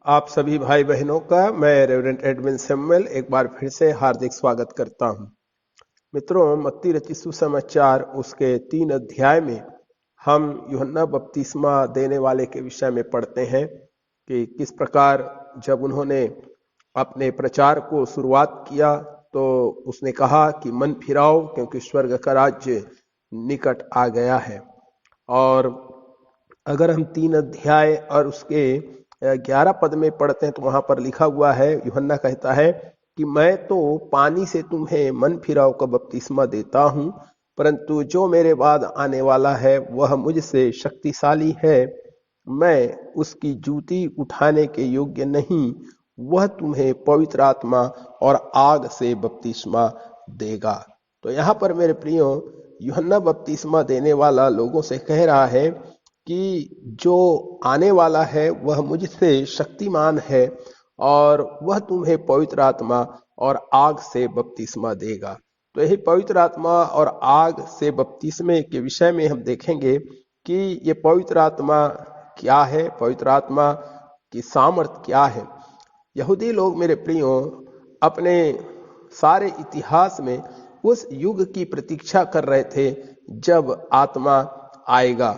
आप सभी भाई बहनों का मैं रेवरेंड एडविन सैमुअल एक बार फिर से हार्दिक स्वागत करता हूं। मित्रों, मत्ती रचित सुसमाचार उसके 3 अध्याय में हम यूहन्ना बपतिस्मा देने वाले के विषय में पढ़ते हैं कि किस प्रकार जब उन्होंने अपने प्रचार को शुरुआत किया तो उसने कहा कि मन फिराओ क्योंकि स्वर्ग का राज्य निकट आ गया है। और अगर हम 3 अध्याय और उसके 11 पद में पढ़ते हैं तो वहां पर लिखा हुआ है, यूहन्ना कहता है कि मैं तो पानी से तुम्हें मन फिराव का बपतिस्मा देता हूं, परंतु जो मेरे बाद आने वाला है वह मुझसे शक्तिशाली है, मैं उसकी जूती उठाने के योग्य नहीं। वह तुम्हें पवित्र आत्मा और आग से बपतिस्मा देगा। तो यहाँ पर मेरे प्रियो, यूहन्ना बपतिस्मा देने वाला लोगों से कह रहा है कि जो आने वाला है वह मुझसे शक्तिमान है और वह तुम्हें पवित्र आत्मा और आग से बपतिस्मा देगा। तो यही पवित्र आत्मा और आग से बपतिस्मे के विषय में हम देखेंगे कि ये पवित्र आत्मा क्या है, पवित्र आत्मा की सामर्थ क्या है। यहूदी लोग मेरे प्रियो अपने सारे इतिहास में उस युग की प्रतीक्षा कर रहे थे जब आत्मा आएगा।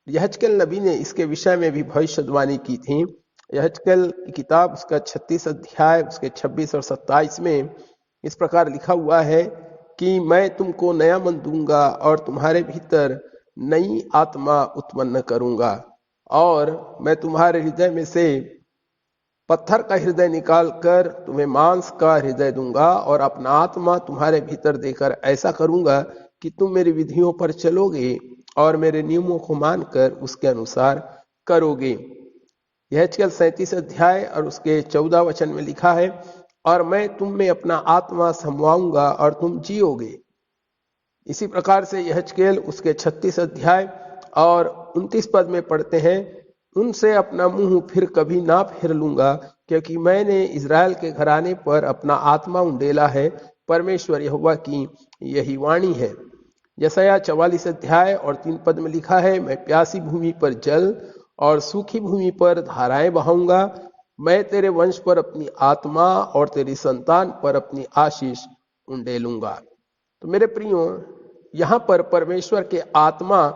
यहजकेल नबी ने इसके विषय में भी भविष्यवाणी की थी। यहजकेल की किताब उसका 36 अध्याय उसके 26 और 27 में इस प्रकार लिखा हुआ है कि मैं तुमको नया मन दूंगा और तुम्हारे भीतर नई आत्मा उत्पन्न करूंगा और मैं तुम्हारे हृदय में से पत्थर का हृदय निकाल कर तुम्हें मांस का हृदय दूंगा और अपना आत्मा तुम्हारे भीतर देकर ऐसा करूंगा कि तुम मेरी विधियों पर चलोगे और मेरे नियमों को मानकर उसके अनुसार करोगे। यहजकेल 37 अध्याय और उसके 14 वचन में लिखा है, और मैं तुम में अपना आत्मा समवाऊंगा और तुम जियोगे। इसी प्रकार से यहजकेल उसके 36 अध्याय और 29 पद में पढ़ते हैं, उनसे अपना मुंह फिर कभी ना फेर लूंगा, क्योंकि मैंने इजराइल के घराने पर अपना आत्मा उंडेला है। परमेश्वर यहोवा की यही वाणी है। यशायाह 44 अध्याय और 3 पद में लिखा है, मैं प्यासी भूमि पर जल और सूखी भूमि पर धाराएं बहाऊंगा। मैं तेरे वंश पर अपनी आत्मा और तेरी संतान पर अपनी आशीष उंडेलूंगा। तो मेरे प्रियो, यहाँ पर परमेश्वर के आत्मा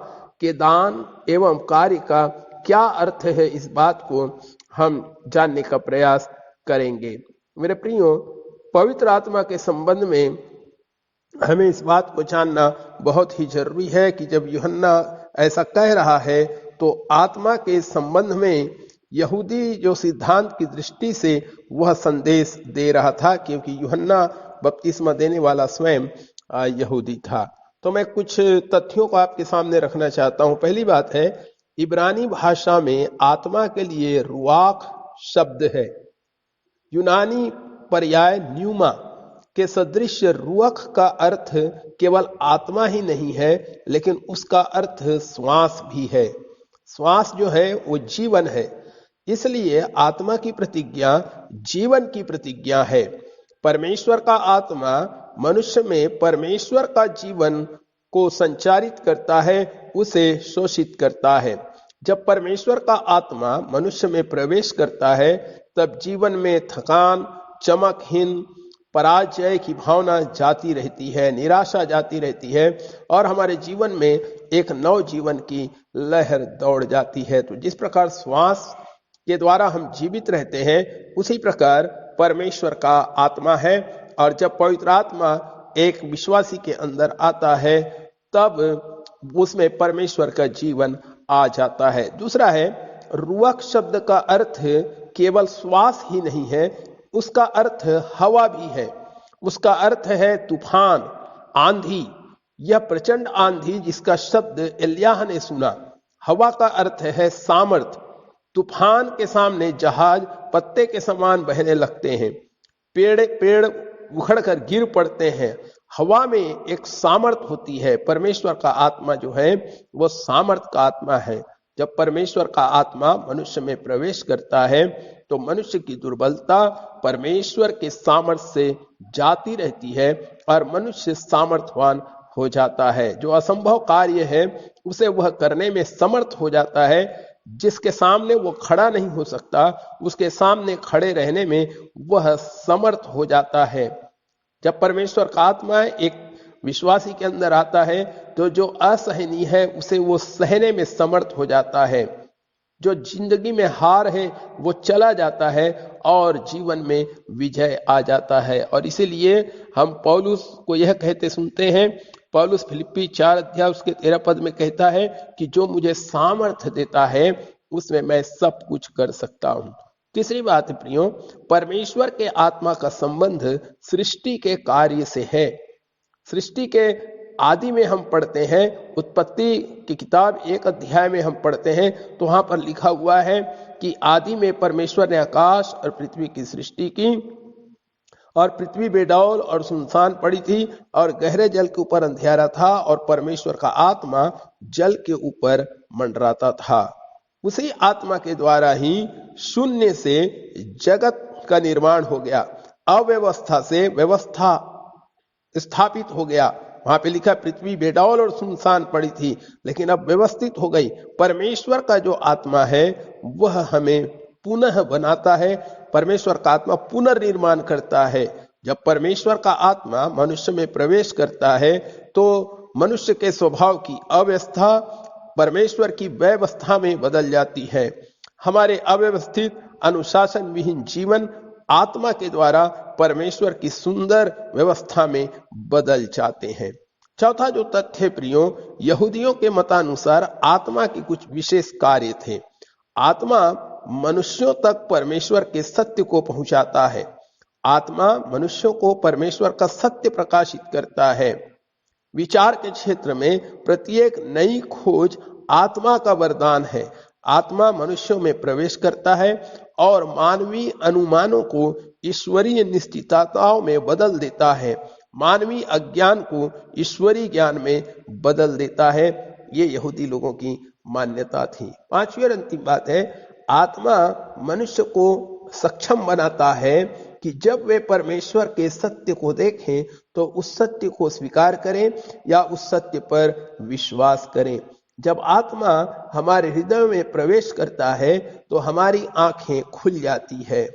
के दान एवं कार्य का क्या अर्थ है, इस बात को हम जानने का प्रयास करेंगे। मेरे प्रियो, पवित्र आत्मा के संबंध में हमें इस बात को जानना बहुत ही जरूरी है कि जब यूहन्ना ऐसा कह रहा है तो आत्मा के संबंध में यहूदी जो सिद्धांत की दृष्टि से वह संदेश दे रहा था, क्योंकि यूहन्ना बपतिस्मा देने वाला स्वयं यहूदी था। तो मैं कुछ तथ्यों को आपके सामने रखना चाहता हूं। पहली बात है, इब्रानी भाषा में आत्मा के लिए रुआख शब्द है। यूनानी पर्याय न्यूमा के सदृश रुअख का अर्थ केवल आत्मा ही नहीं है, लेकिन उसका अर्थ श्वास भी है। श्वास जो है वो जीवन है, इसलिए आत्मा की प्रतिज्ञा जीवन की प्रतिज्ञा है। परमेश्वर का आत्मा मनुष्य में परमेश्वर का जीवन को संचारित करता है, उसे शोषित करता है। जब परमेश्वर का आत्मा मनुष्य में प्रवेश करता है तब जीवन में थकान, चमकहीन, पराजय की भावना जाती रहती है, निराशा जाती रहती है और हमारे जीवन में एक नव जीवन की लहर दौड़ जाती है। तो जिस प्रकार श्वास के द्वारा हम जीवित रहते हैं, उसी प्रकार परमेश्वर का आत्मा है। और जब पवित्र आत्मा एक विश्वासी के अंदर आता है तब उसमें परमेश्वर का जीवन आ जाता है। दूसरा है, रुअख शब्द का अर्थ केवल श्वास ही नहीं है, उसका अर्थ हवा भी है। उसका अर्थ है तूफान, आंधी। यह प्रचंड आंधी जिसका शब्द एलियाह ने सुना। हवा का अर्थ है सामर्थ। तूफान के सामने जहाज पत्ते के समान बहने लगते हैं, पेड़ उखड़ कर गिर पड़ते हैं। हवा में एक सामर्थ होती है। परमेश्वर का आत्मा जो है वो सामर्थ का आत्मा है। जब परमेश्वर का आत्मा मनुष्य में प्रवेश करता है तो मनुष्य की दुर्बलता परमेश्वर के सामर्थ से जाती रहती है और मनुष्य सामर्थवान हो जाता है। जो असंभव कार्य है उसे वह करने में समर्थ हो जाता है। जिसके सामने वो खड़ा नहीं हो सकता, उसके सामने खड़े रहने में वह समर्थ हो जाता है। जब परमेश्वर का आत्मा एक विश्वासी के अंदर आता है तो जो असहनीय है उसे वो सहने में समर्थ हो जाता है। जो जिंदगी में हार है वो चला जाता है और जीवन में विजय आ जाता है। और इसीलिए हम पौलुस को यह कहते सुनते हैं, पौलुस फिलिप्पी 4 अध्याय उसके 13 पद में कहता है कि जो मुझे सामर्थ्य देता है उसमें मैं सब कुछ कर सकता हूं। तीसरी बात प्रियो, परमेश्वर के आत्मा का संबंध सृष्टि के कार्य से है। सृष्टि के आदि में हम पढ़ते हैं, उत्पत्ति की किताब 1 अध्याय में हम पढ़ते हैं तो वहां पर लिखा हुआ है कि आदि में परमेश्वर ने आकाश और पृथ्वी की सृष्टि की और पृथ्वी बेडौल और सुनसान पड़ी थी और गहरे जल के ऊपर अंधियारा था और परमेश्वर का आत्मा जल के ऊपर मंडराता था। उसी आत्मा के द्वारा ही शून्य से जगत का निर्माण हो गया, अव्यवस्था से व्यवस्था स्थापित हो गया। वहां पे लिखा पृथ्वी बेडौल और सुनसान पड़ी थी, लेकिन अब व्यवस्थित हो गई। परमेश्वर का जो आत्मा है वह हमें पुनः बनाता है, परमेश्वर का आत्मा पुनर्निर्माण करता है। जब परमेश्वर का आत्मा मनुष्य में प्रवेश करता है तो मनुष्य के स्वभाव की अव्यवस्था परमेश्वर की व्यवस्था में बदल जाती है। हमारे अव्यवस्थित अनुशासन विहीन जीवन आत्मा के द्वारा परमेश्वर की सुंदर व्यवस्था में बदल जाते हैं। चौथा जो तथ्य प्रियो, यहूदियों के मतानुसार आत्मा के कुछ विशेष कार्य थे। आत्मा मनुष्यों तक परमेश्वर के सत्य को पहुंचाता है। आत्मा मनुष्यों को परमेश्वर का सत्य प्रकाशित करता है। विचार के क्षेत्र में प्रत्येक नई खोज आत्मा का वरदान है। आत्मा मनुष्यों में प्रवेश करता है और मानवीय अनुमानों को ईश्वरीय निश्चितताओं में बदल देता है, मानवीय अज्ञान को ईश्वरीय ज्ञान में बदल देता है। ये यहूदी लोगों की मान्यता थी। पांचवी और अंतिम बात है, आत्मा मनुष्य को सक्षम बनाता है कि जब वे परमेश्वर के सत्य को देखें तो उस सत्य को स्वीकार करें या उस सत्य पर विश्वास करें। जब आत्मा हमारे हृदय में प्रवेश करता है तो हमारी आंखें खुल जाती है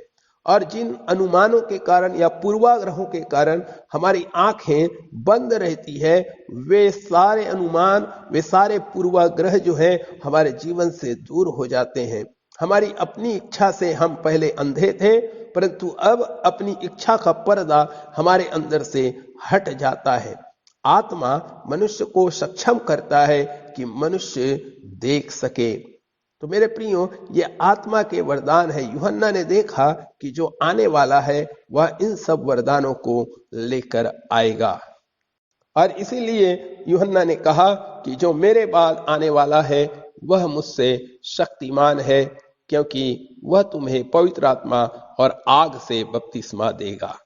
और जिन अनुमानों के कारण या पूर्वाग्रहों के कारण हमारी आंखें बंद रहती है, वे सारे अनुमान, वे सारे पूर्वाग्रह जो है हमारे जीवन से दूर हो जाते हैं। हमारी अपनी इच्छा से हम पहले अंधे थे, परंतु अब अपनी इच्छा का पर्दा हमारे अंदर से हट जाता है। आत्मा मनुष्य को सक्षम करता है कि मनुष्य देख सके। तो मेरे प्रियो, ये आत्मा के वरदान है। यूहन्ना ने देखा कि जो आने वाला है वह इन सब वरदानों को लेकर आएगा और इसीलिए यूहन्ना ने कहा कि जो मेरे बाद आने वाला है वह मुझसे शक्तिमान है, क्योंकि वह तुम्हें पवित्र आत्मा और आग से बपतिस्मा देगा।